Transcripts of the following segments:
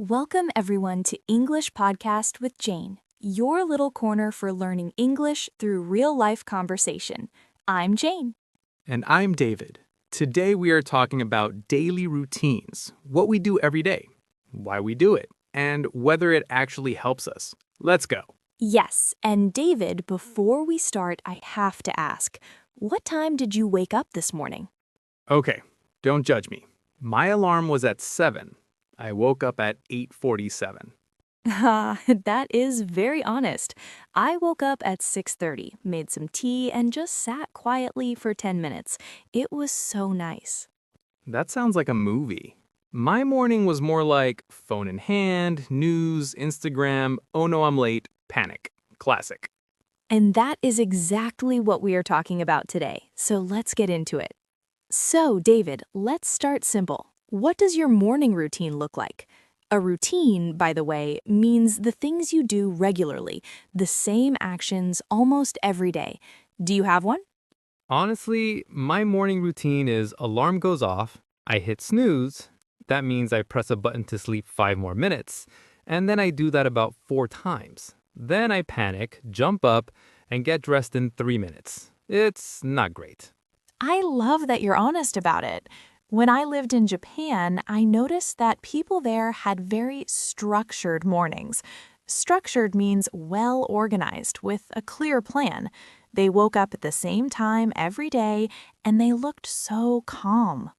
Welcome everyone to English Podcast with Jane, your little corner for learning English through real-life conversation. I'm Jane. And I'm David. Today we are talking about daily routines, what we do every day, why we do it, and whether it actually helps us. Let's go. Yes, and David, before we start, I have to ask, what time did you wake up this morning? Okay, don't judge me. My alarm was at 7. I woke up at 8:47. That is very honest. I woke up at 6:30, made some tea, and just sat quietly for 10 minutes. It was so nice. That sounds like a movie. My morning was more like phone in hand, news, Instagram, oh no, I'm late, panic. Classic. And that is exactly what we are talking about today, so let's get into it. So, David, let's start simple. What does your morning routine look like? A routine, by the way, means the things you do regularly, the same actions almost every day. Do you have one? Honestly, my morning routine is alarm goes off, I hit snooze. That means I press a button to sleep 5 more minutes, and then I do that about 4 times. Then I panic, jump up, and get dressed in 3 minutes. It's not great. I love that you're honest about it. When I lived in Japan, I noticed that people there had very structured mornings. Structured means well organized with a clear plan. They woke up at the same time every day and they looked so calm.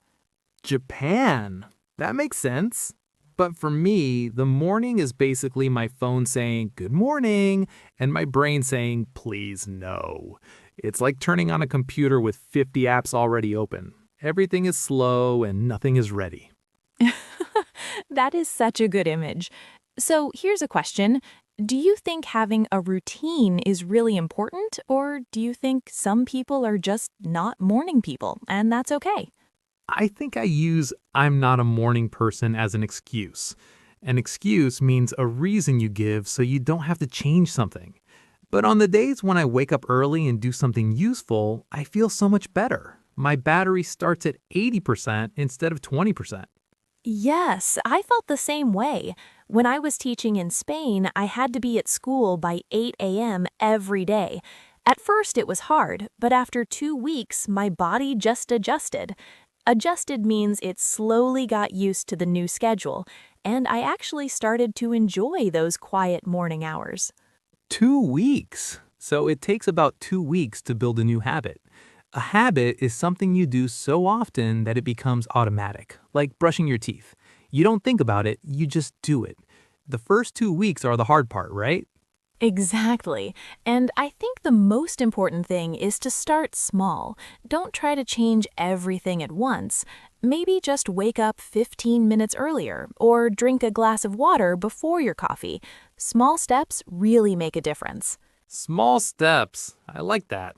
Japan. That makes sense. But for me, the morning is basically my phone saying, good morning, and my brain saying, please no. It's like turning on a computer with 50 apps already open. Everything is slow and nothing is ready. That is such a good image. So here's a question. Do you think having a routine is really important, or do you think some people are just not morning people, and that's okay? I think I use I'm not a morning person as an excuse. An excuse means a reason you give so you don't have to change something. But on the days when I wake up early and do something useful, I feel so much better. My battery starts at 80% instead of 20%. Yes, I felt the same way. When I was teaching in Spain, I had to be at school by 8 a.m. every day. At first, it was hard, but after 2 weeks, my body just adjusted. Adjusted means it slowly got used to the new schedule, and I actually started to enjoy those quiet morning hours. 2 weeks. So it takes about 2 weeks to build a new habit. A habit is something you do so often that it becomes automatic, like brushing your teeth. You don't think about it, you just do it. The first 2 weeks are the hard part, right? Exactly. And I think the most important thing is to start small. Don't try to change everything at once. Maybe just wake up 15 minutes earlier or drink a glass of water before your coffee. Small steps really make a difference. Small steps. I like that.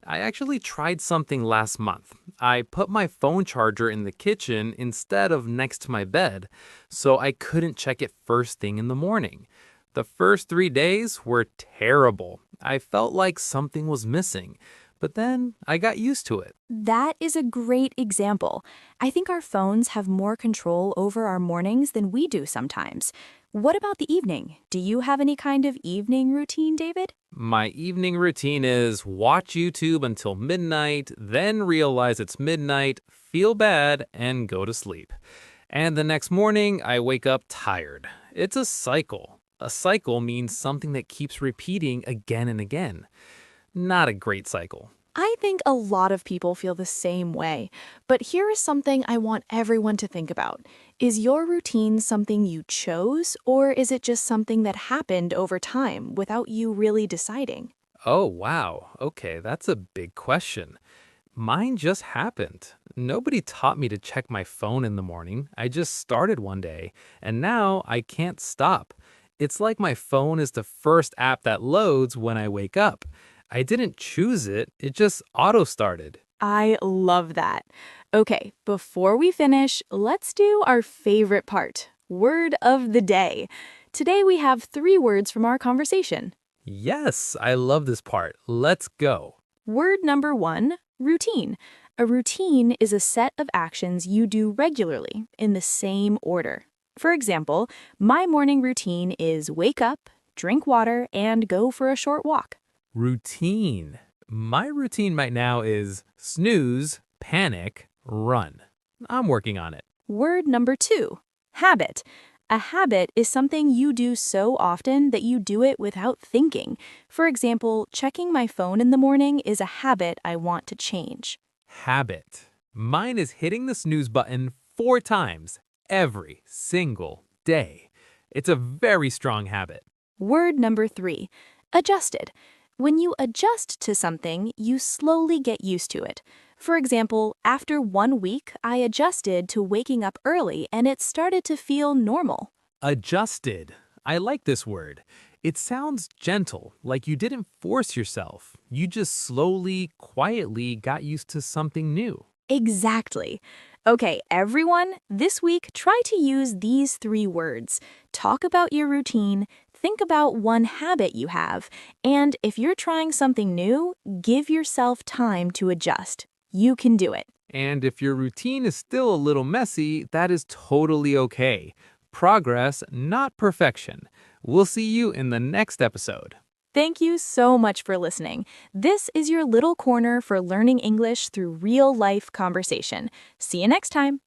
I actually tried something last month. I put my phone charger in the kitchen instead of next to my bed, so I couldn't check it first thing in the morning. The first 3 days were terrible. I felt like something was missing, but then I got used to it. That is a great example. I think our phones have more control over our mornings than we do sometimes. What about the evening? Do you have any kind of evening routine, David? My evening routine is watch YouTube until midnight, then realize it's midnight, feel bad, and go to sleep. And the next morning, I wake up tired. It's a cycle. A cycle means something that keeps repeating again and again. Not a great cycle. I think a lot of people feel the same way, but here is something I want everyone to think about. Is your routine something you chose, or is it just something that happened over time without you really deciding? Oh, wow. Okay, that's a big question. Mine just happened. Nobody taught me to check my phone in the morning. I just started one day, and now I can't stop. It's like my phone is the first app that loads when I wake up. I didn't choose it, it just auto-started. I love that. Okay, before we finish, let's do our favorite part, word of the day. Today we have 3 words from our conversation. Yes, I love this part. Let's go. Word number 1, routine. A routine is a set of actions you do regularly in the same order. For example, my morning routine is wake up, drink water, and go for a short walk. Routine. My routine right now is snooze, panic, run. I'm working on it. Word number 2, habit. A habit is something you do so often that you do it without thinking. For example, checking my phone in the morning is a habit I want to change. Habit. Mine is hitting the snooze button 4 times every single day. It's a very strong habit. Word number 3, adjusted. When you adjust to something, you slowly get used to it. For example, after 1 week, I adjusted to waking up early and it started to feel normal. Adjusted. I like this word. It sounds gentle, like you didn't force yourself. You just slowly, quietly got used to something new. Exactly. Okay, everyone, this week try to use these 3 words. Talk about your routine, think about one habit you have, and if you're trying something new, give yourself time to adjust. You can do it. And if your routine is still a little messy, that is totally okay. Progress, not perfection. We'll see you in the next episode. Thank you so much for listening. This is your little corner for learning English through real-life conversation. See you next time.